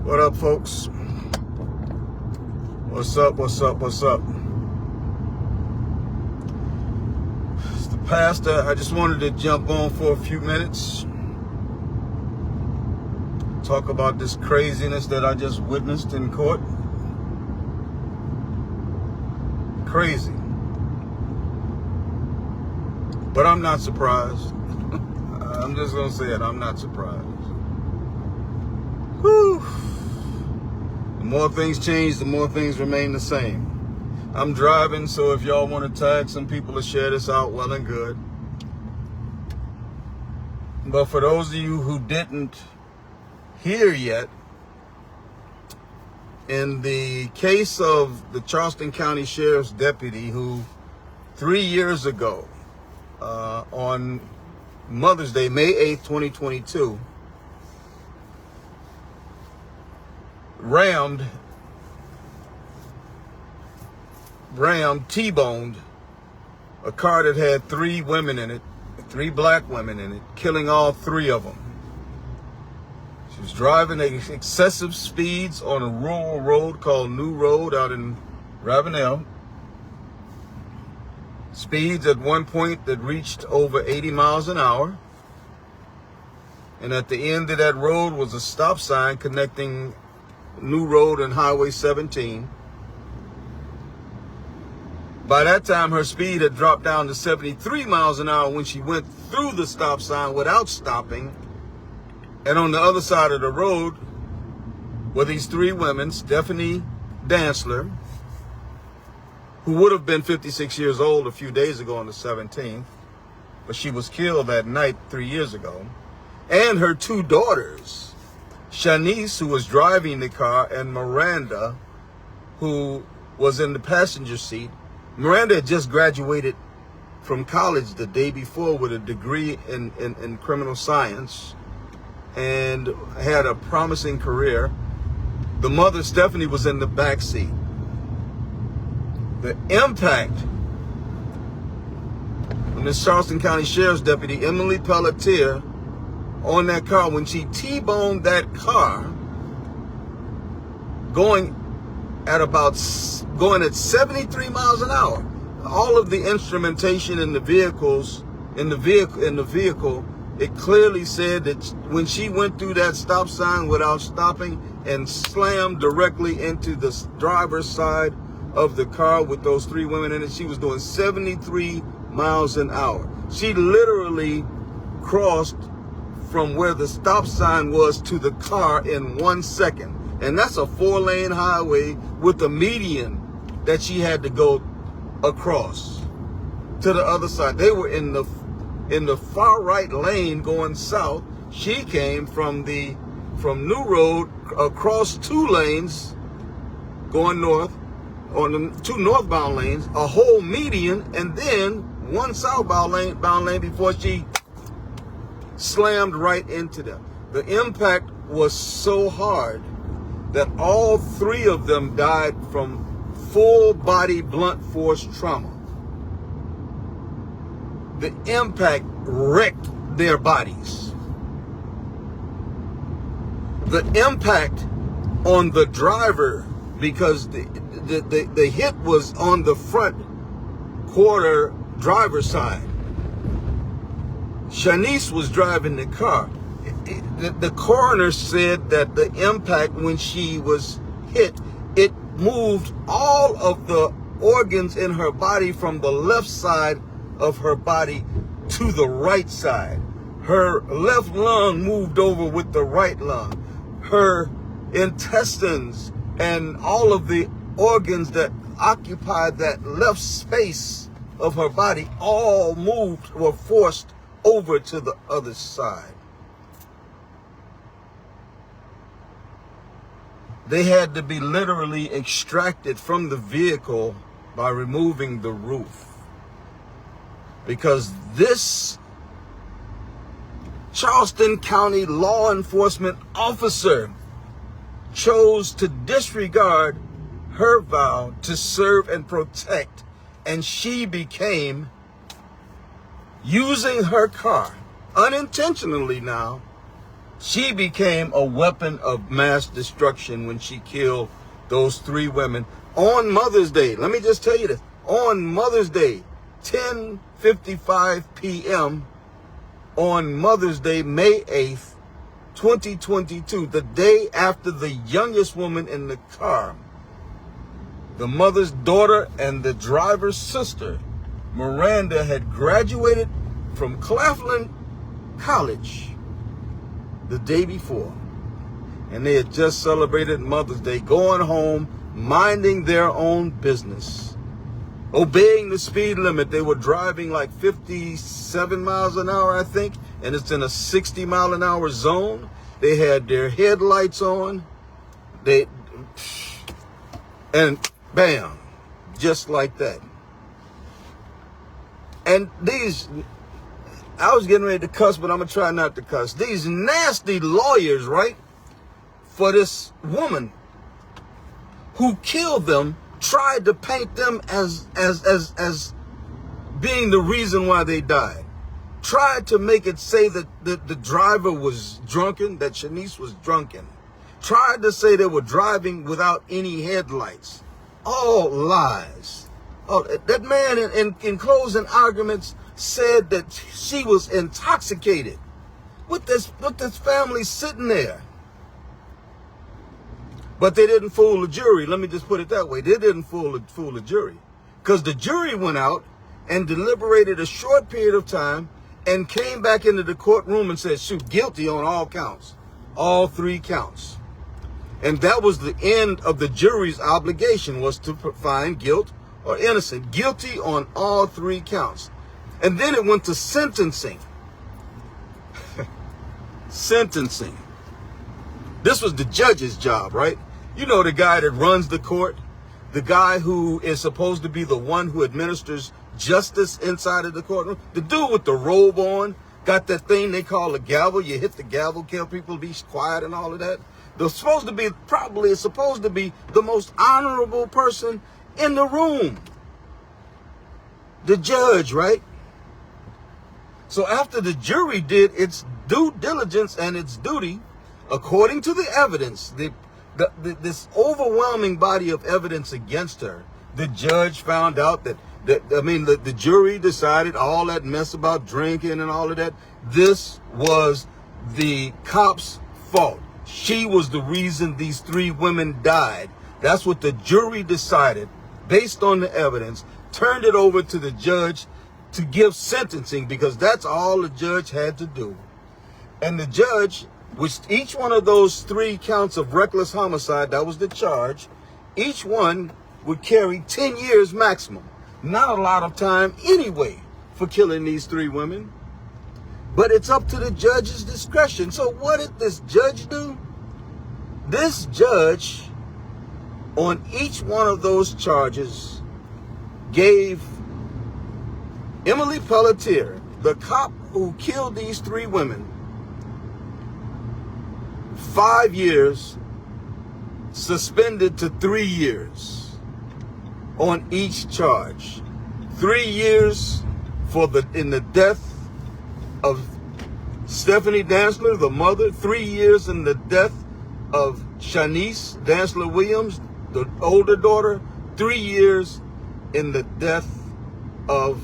What up, folks? What's up? What's up? What's up? It's the pastor. I just wanted to jump on for a few minutes. Talk about this craziness that I just witnessed in court. Crazy. But I'm not surprised. I'm just going to say it. I'm not surprised. Whew. The more things change, the more things remain the same. I'm driving, so if y'all want to tag some people to share this out, well and good. But for those of you who didn't hear yet, in the case of the Charleston County Sheriff's deputy who 3 years ago, on Mother's Day, May 8th, 2022, T-boned a car that had 3 women in it, 3 black women in it, killing all 3 of them. She was driving at excessive speeds on a rural road called New Road out in Ravenel. Speeds at one point that reached over 80 miles an hour. And at the end of that road was a stop sign connecting New Road and Highway 17. By that time, her speed had dropped down to 73 miles an hour when she went through the stop sign without stopping. And on the other side of the road were these 3 women, Stephanie Dantzler, who would have been 56 years old a few days ago on the 17th, but she was killed that night 3 years ago, and her 2 daughters, Shanice, who was driving the car, and Miranda, who was in the passenger seat. Miranda had just graduated from college the day before with a degree in criminal science and had a promising career. The mother, Stephanie, was in the back seat. The impact on this Charleston County Sheriff's Deputy, Emily Pelletier, on that car, when she T-boned that car, going at 73 miles an hour. All of the instrumentation in the vehicle, it clearly said that when she went through that stop sign without stopping and slammed directly into the driver's side of the car with those 3 women in it, she was doing 73 miles an hour. She literally crossed from where the stop sign was to the car in 1 second. And that's a 4-lane highway with a median that she had to go across to the other side. They were in the far right lane going south. She came from New Road across 2 lanes going north, on the 2 northbound lanes, a whole median, and then 1 southbound lane before she slammed right into them. The impact was so hard that all 3 of them died from full body blunt force trauma. The impact wrecked their bodies. The impact on the driver, because the hit was on the front quarter driver's side. Shanice was driving the car. The coroner said that the impact, when she was hit, it moved all of the organs in her body from the left side of her body to the right side. Her left lung moved over with the right lung. Her intestines and all of the organs that occupied that left space of her body all moved, were forced over to the other side. They had to be literally extracted from the vehicle by removing the roof, because this Charleston County law enforcement officer chose to disregard her vow to serve and protect, and she became, using her car unintentionally now, She became a weapon of mass destruction when she killed those 3 women on Mother's Day. Let me just tell you this. On Mother's Day, 10:55 p.m. on Mother's Day, May 8th, 2022, the day after the youngest woman in the car, the mother's daughter and the driver's sister, Miranda, had graduated from Claflin College the day before. And they had just celebrated Mother's Day, going home, minding their own business, obeying the speed limit. They were driving like 57 miles an hour, I think, and it's in a 60-mile-an-hour zone. They had their headlights on. And bam, just like that. And these, I was getting ready to cuss, but I'm going to try not to cuss. These nasty lawyers, right, for this woman who killed them, tried to paint them as being the reason why they died. Tried to make it say that the driver was drunken, that Shanice was drunken. Tried to say they were driving without any headlights. All lies. Oh, that man in closing arguments said that she was intoxicated with this family sitting there. But they didn't fool the jury. Let me just put it that way. They didn't fool the jury. Because the jury went out and deliberated a short period of time and came back into the courtroom and said, shoot, guilty on all counts. All 3 counts. And that was the end of the jury's obligation, was to find guilt or innocent. Guilty on all 3 counts. And then it went to sentencing. Sentencing. This was the judge's job, right? You know, the guy that runs the court, the guy who is supposed to be the one who administers justice inside of the courtroom. The dude with the robe on, got that thing they call a gavel. You hit the gavel, tell people to be quiet and all of that. They're supposed to be, probably is supposed to be the most honorable person in the room. The judge, right? So after the jury did its due diligence and its duty, according to the evidence, this overwhelming body of evidence against her, the judge found out that the jury decided all that mess about drinking and all of that. This was the cop's fault. She was the reason these 3 women died. That's what the jury decided based on the evidence, turned it over to the judge to give sentencing, because that's all the judge had to do. And the judge, which each one of those 3 counts of reckless homicide, that was the charge, each one would carry 10 years maximum. Not a lot of time anyway for killing these 3 women. But it's up to the judge's discretion. So what did this judge do? This judge, on each one of those charges, gave Emily Pelletier, the cop who killed these 3 women, 5 years, suspended to 3 years on each charge. 3 years in the death of Stephanie Dantzler, the mother. 3 years in the death of Shanice Dantzler Williams, the older daughter. 3 years in the death of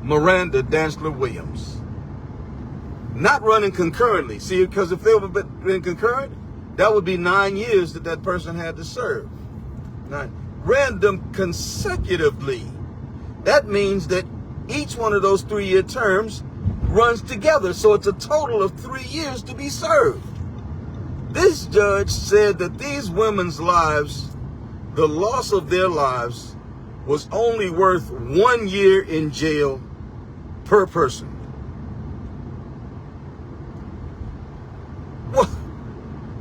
Miranda Dantzler Williams. Not running concurrently. See, because if they would have been concurrent, that would be 9 years that person had to serve. 9. Ran them consecutively. That means that each one of those 3-year terms runs together. So it's a total of 3 years to be served. This judge said that these women's lives, the loss of their lives, was only worth 1 year in jail per person.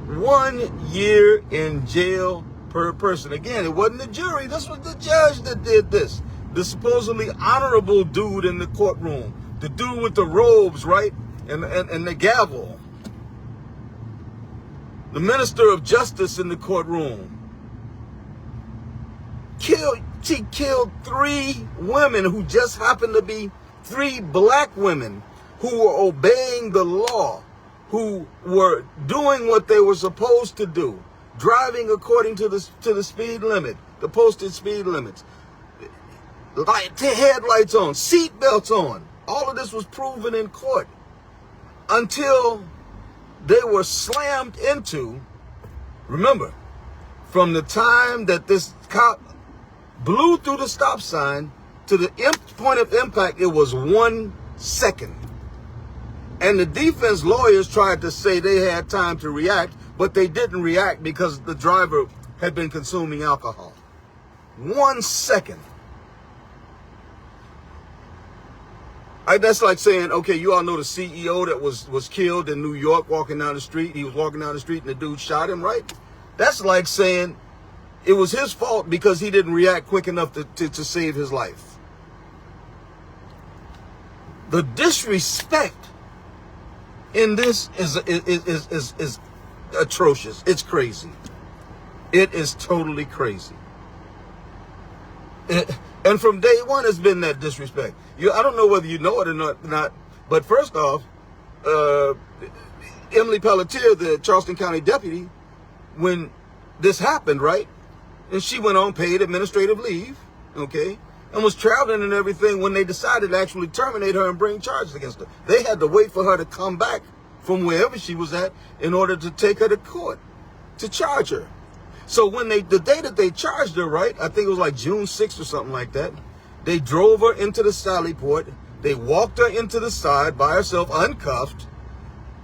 1 year in jail per person. Again, it wasn't the jury. This was the judge that did this. The supposedly honorable dude in the courtroom. The dude with the robes, right? And the gavel. The minister of justice in the courtroom. She killed 3 women who just happened to be 3 black women who were obeying the law. who were doing what they were supposed to do, driving according to the speed limit, the posted speed limits, headlights on, seat belts on. All of this was proven in court until they were slammed into. Remember, from the time that this cop blew through the stop sign to the point of impact, it was 1 second. And the defense lawyers tried to say they had time to react, but they didn't react because the driver had been consuming alcohol. 1 second. That's like saying, okay, you all know the CEO that was killed in New York walking down the street. He was walking down the street and the dude shot him, right? That's like saying it was his fault because he didn't react quick enough to save his life. The disrespect in this is atrocious. It's crazy. It is totally crazy. And from day one, it's been that disrespect. I don't know whether you know it or not, but first off, Emily Pelletier, the Charleston County deputy, when this happened, right? And she went on paid administrative leave, okay? And was traveling and everything when they decided to actually terminate her and bring charges against her. They had to wait for her to come back from wherever she was at in order to take her to court to charge her. So when the day that they charged her, right, I think it was like June 6th or something like that, they drove her into the Sally Port. They walked her into the side by herself, uncuffed.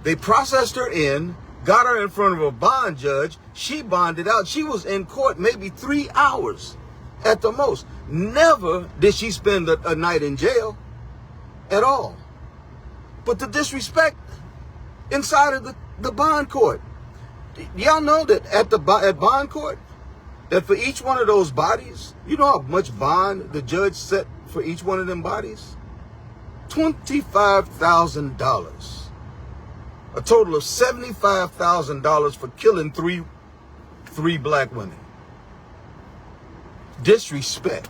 They processed her in, got her in front of a bond judge. She bonded out. She was in court maybe 3 hours at the most. Never did she spend a night in jail at all. But the disrespect inside of the bond court. Y'all know that at bond court, that for each one of those bodies, you know how much bond the judge set for each one of them bodies? $25,000. A total of $75,000 for killing three black women. Disrespect.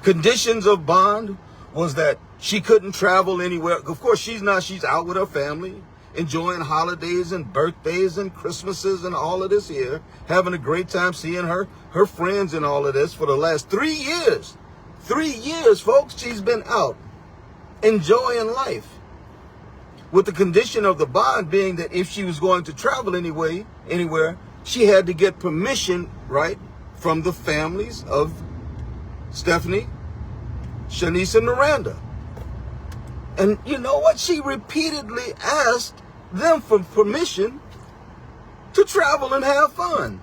Conditions of bond was that she couldn't travel anywhere. Of course, she's out with her family, enjoying holidays and birthdays and Christmases and all of this here, having a great time seeing her friends and all of this for the last 3 years. 3 years, folks, she's been out enjoying life. With the condition of the bond being that if she was going to travel anywhere, she had to get permission, right, from the families of Stephanie, Shanice, and Miranda. And you know what? She repeatedly asked them for permission to travel and have fun.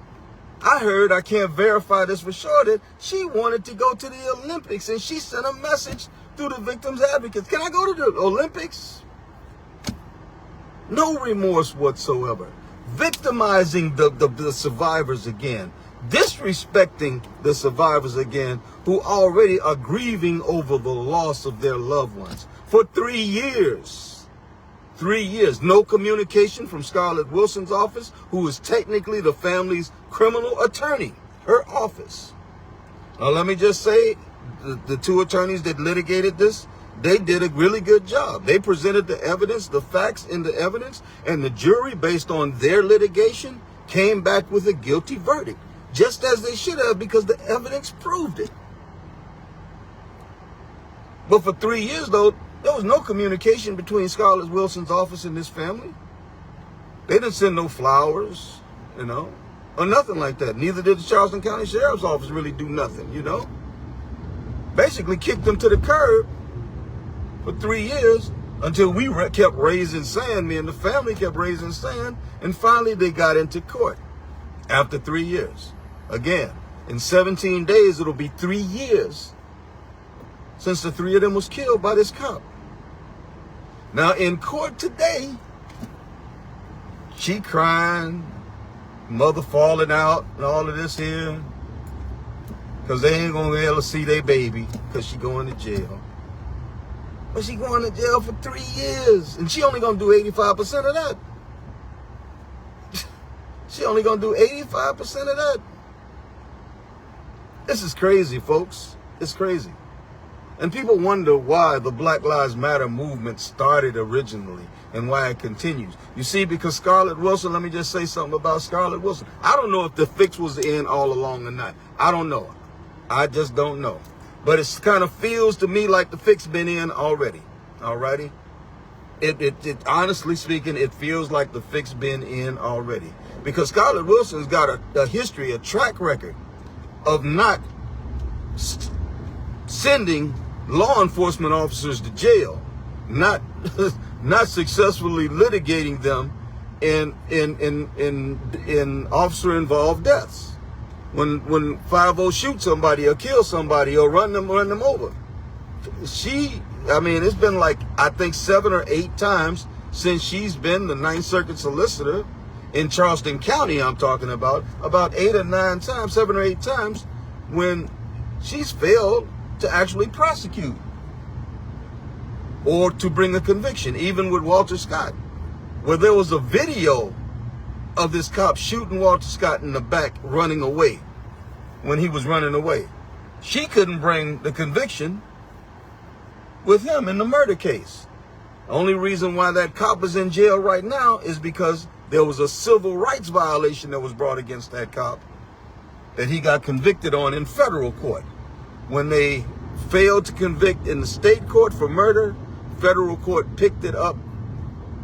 I heard, I can't verify this for sure, that she wanted to go to the Olympics, and she sent a message through the victims advocates. Can I go to the Olympics? No remorse whatsoever. Victimizing the survivors again. Disrespecting the survivors again, who already are grieving over the loss of their loved ones. For 3 years. 3 years. No communication from Scarlett Wilson's office, who is technically the family's criminal attorney. Her office. Now, let me just say, the two attorneys that litigated this, they did a really good job. They presented the evidence, the facts in the evidence, and the jury, based on their litigation, came back with a guilty verdict. Just as they should have, because the evidence proved it. But for 3 years, though, there was no communication between Scarlett Wilson's office and this family. They didn't send no flowers, or nothing like that. Neither did the Charleston County Sheriff's Office really do nothing, Basically kicked them to the curb for 3 years until we kept raising sand. Me and the family kept raising sand, and finally they got into court after 3 years. Again, in 17 days, it'll be 3 years since the 3 of them was killed by this cop. Now, in court today, she crying, mother falling out, and all of this here, because they ain't going to be able to see their baby because she going to jail. But she going to jail for 3 years, and she only going to do 85% of that. She only going to do 85% of that. This is crazy, folks. It's crazy. And people wonder why the Black Lives Matter movement started originally and why it continues. You see, because Scarlett Wilson, let me just say something about Scarlett Wilson. I don't know if the fix was in all along or not. I don't know. I just don't know. But it kind of feels to me like the fix been in already. Alrighty? It honestly speaking, it feels like the fix been in already. Because Scarlett Wilson's got a history, a track record of not sending law enforcement officers to jail, not successfully litigating them in officer involved deaths. When 5-0 shoot somebody or kill somebody or run them over. It's been like, I think 7 or 8 times since she's been the 9th Circuit solicitor in Charleston County, I'm talking about 8 or 9 times, 7 or 8 times, when she's failed to actually prosecute or to bring a conviction, even with Walter Scott, where there was a video of this cop shooting Walter Scott in the back running away when he was running away. She couldn't bring the conviction with him in the murder case. The only reason why that cop is in jail right now is because there was a civil rights violation that was brought against that cop that he got convicted on in federal court. When they failed to convict in the state court for murder, federal court picked it up,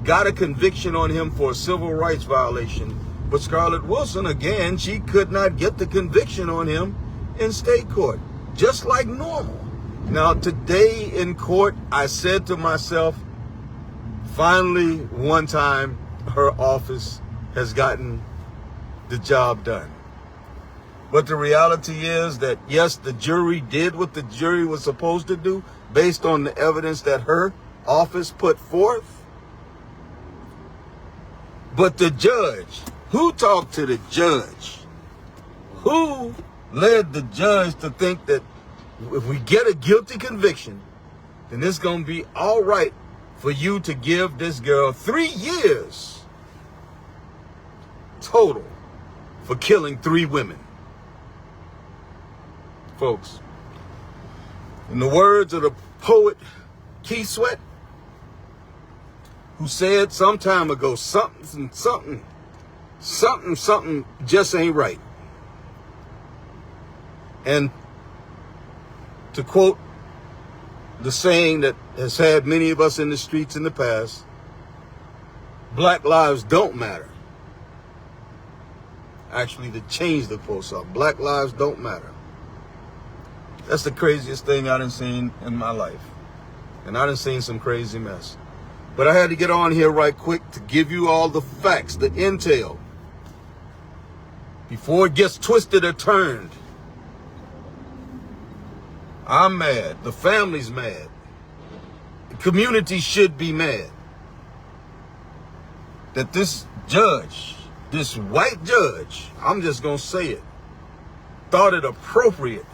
got a conviction on him for a civil rights violation. But Scarlett Wilson, again, she could not get the conviction on him in state court, just like normal. Now, today in court, I said to myself, finally, one time, her office has gotten the job done. But the reality is that, yes, the jury did what the jury was supposed to do based on the evidence that her office put forth. But the judge, who talked to the judge? Who led the judge to think that if we get a guilty conviction, then it's going to be all right for you to give this girl 3 years total for killing 3 women? Folks, in the words of the poet Keith Sweat, who said some time ago, something just ain't right. And to quote the saying that has had many of us in the streets in the past, Black lives don't matter. Actually, to change the quote, so Black lives don't matter. That's the craziest thing I done seen in my life. And I done seen some crazy mess. But I had to get on here right quick to give you all the facts, the intel, before it gets twisted or turned. I'm mad. The family's mad. The community should be mad that this judge, this white judge, I'm just going to say it, thought it appropriate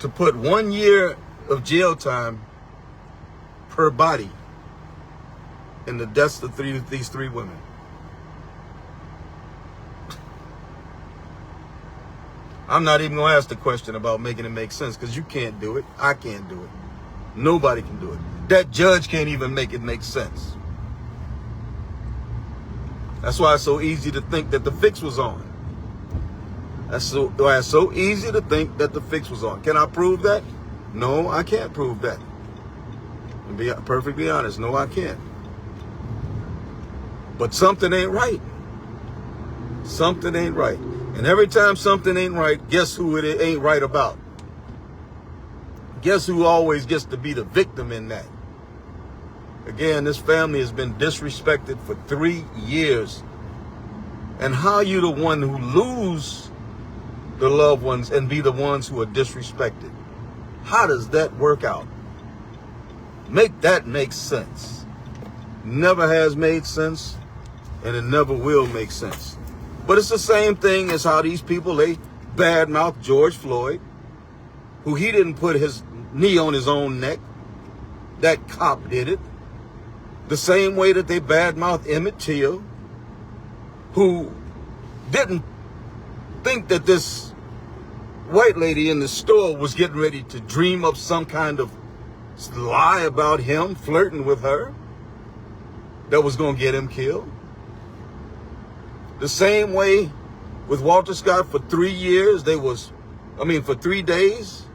to put 1 year of jail time per body in the deaths of these 3 women. I'm not even going to ask the question about making it make sense, because you can't do it. I can't do it. Nobody can do it. That judge can't even make it make sense. That's why it's so easy to think that the fix was on. That's why it's so easy to think that the fix was on. Can I prove that? No, I can't prove that. To be perfectly honest, no, I can't. But something ain't right. Something ain't right. And every time something ain't right, guess who it ain't right about? Guess who always gets to be the victim in that? Again, this family has been disrespected for 3 years. And how you the one who lose the loved ones and be the ones who are disrespected? How does that work out? Make that make sense. Never has made sense, and it never will make sense. But it's the same thing as how these people, they badmouth George Floyd, who he didn't put his knee on his own neck. That cop did it. The same way that they badmouth Emmett Till, who didn't think that this white lady in the store was getting ready to dream up some kind of lie about him flirting with her that was going to get him killed. The same way with Walter Scott, for 3 years, for 3 days,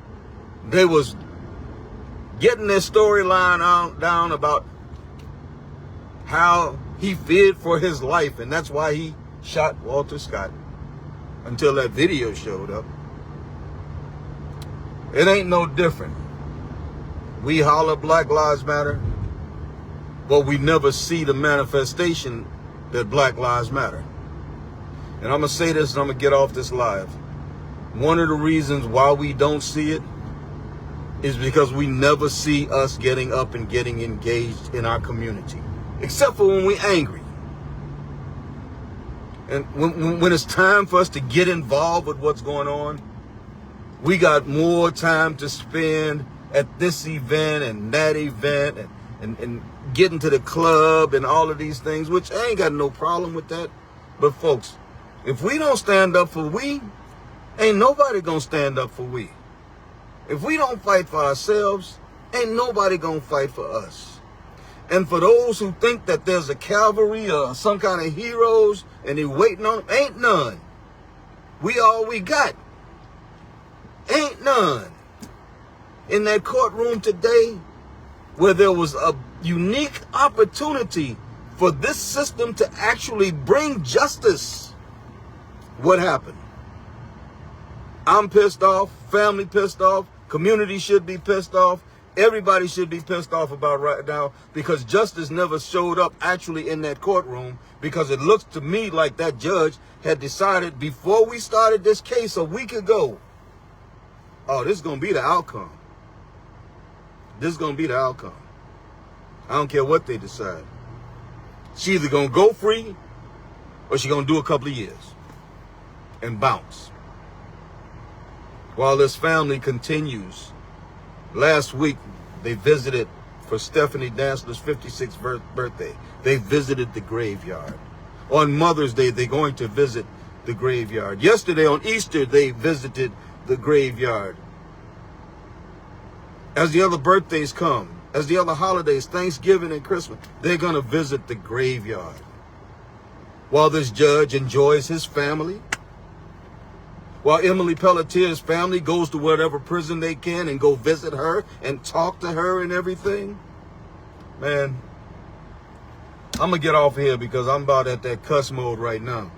they was getting their storyline down about how he feared for his life, and that's why he shot Walter Scott until that video showed up. It ain't no different. We holler Black Lives Matter, but we never see the manifestation that Black Lives Matter. And I'm going to say this and I'm going to get off this live. One of the reasons why we don't see it is because we never see us getting up and getting engaged in our community. Except for when we're angry. And when it's time for us to get involved with what's going on, we got more time to spend at this event and that event and getting to the club and all of these things, which I ain't got no problem with that. But folks, if we don't stand up for we, ain't nobody gonna stand up for we. If we don't fight for ourselves, ain't nobody gonna fight for us. And for those who think that there's a cavalry or some kind of heroes and they waiting on them, ain't none. We all we got. Ain't none. In that courtroom today, where there was a unique opportunity for this system to actually bring justice, what happened? I'm pissed off, family pissed off, community should be pissed off, everybody should be pissed off about right now, because justice never showed up actually in that courtroom, because it looks to me like that judge had decided before we started this case a week ago, oh, this is going to be the outcome. This is going to be the outcome. I don't care what they decide. She's either going to go free or she's going to do a couple of years and bounce. While this family continues. Last week, they visited for Stephanie Dantzler's 56th birthday. They visited the graveyard. On Mother's Day, they're going to visit the graveyard. Yesterday on Easter, they visited the graveyard. As the other birthdays come, as the other holidays, Thanksgiving and Christmas, they're going to visit the graveyard. While this judge enjoys his family, while Emily Pelletier's family goes to whatever prison they can and go visit her and talk to her and everything. Man, I'm going to get off here because I'm about at that cuss mode right now.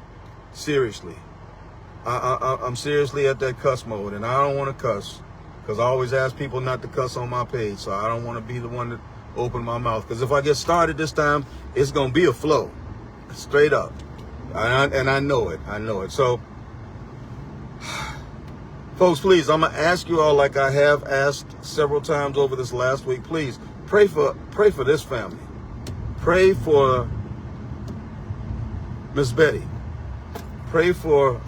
Seriously. I'm seriously at that cuss mode, and I don't want to cuss because I always ask people not to cuss on my page, so I don't want to be the one that open my mouth, because if I get started this time, it's going to be a flow. Straight up. And I know it. I know it. So, folks, please, I'm going to ask you all, like I have asked several times over this last week, please pray for this family. Pray for Miss Betty. Pray for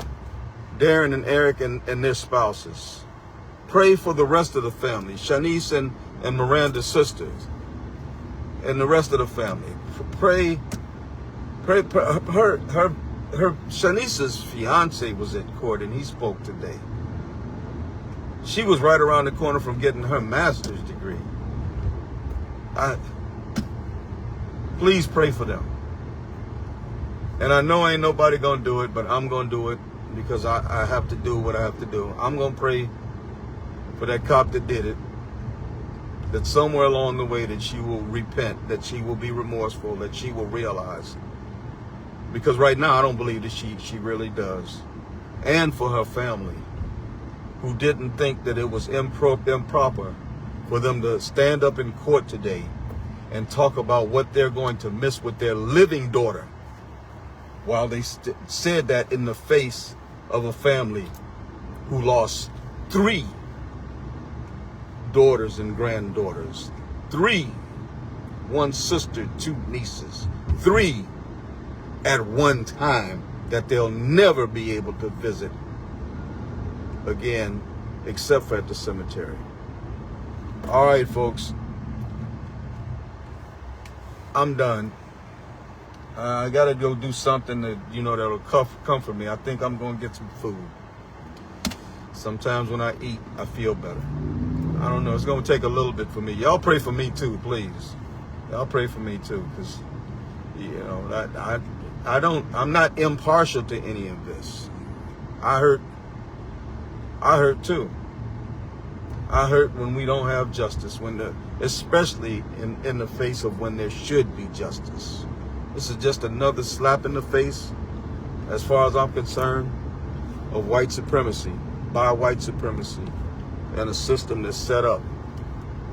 Darren and Eric and their spouses. Pray for the rest of the family, Shanice and Miranda's sisters, and the rest of the family. Pray. Her Shanice's fiance was at court and he spoke today. She was right around the corner from getting her master's degree. Please pray for them. And I know ain't nobody gonna do it, but I'm gonna do it because I have to do what I have to do. I'm gonna pray for that cop that did it, that somewhere along the way that she will repent, that she will be remorseful, that she will realize. Because right now I don't believe that she really does. And for her family, who didn't think that it was improper for them to stand up in court today and talk about what they're going to miss with their living daughter, while they said that in the face of a family who lost 3 daughters and granddaughters, 3, 1 sister, 2 nieces, 3 at one time that they'll never be able to visit again, except for at the cemetery. All right, folks, I'm done. I gotta go do something that, that'll comfort me. I think I'm gonna get some food. Sometimes when I eat, I feel better. I don't know. It's going to take a little bit for me. Y'all pray for me too, please. Y'all pray for me too, because, you know, I'm not impartial to any of this. I hurt too. I hurt when we don't have justice, especially in the face of when there should be justice. This is just another slap in the face, as far as I'm concerned, of white supremacy, by white supremacy, and a system that's set up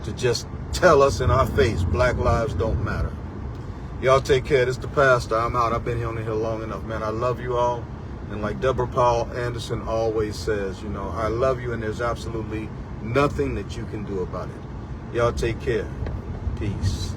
to just tell us in our face, black lives don't matter. Y'all take care. This is the pastor. I'm out. I've been here on the hill long enough, man. I love you all. And like Deborah Paul Anderson always says, you know, I love you and there's absolutely nothing that you can do about it. Y'all take care. Peace.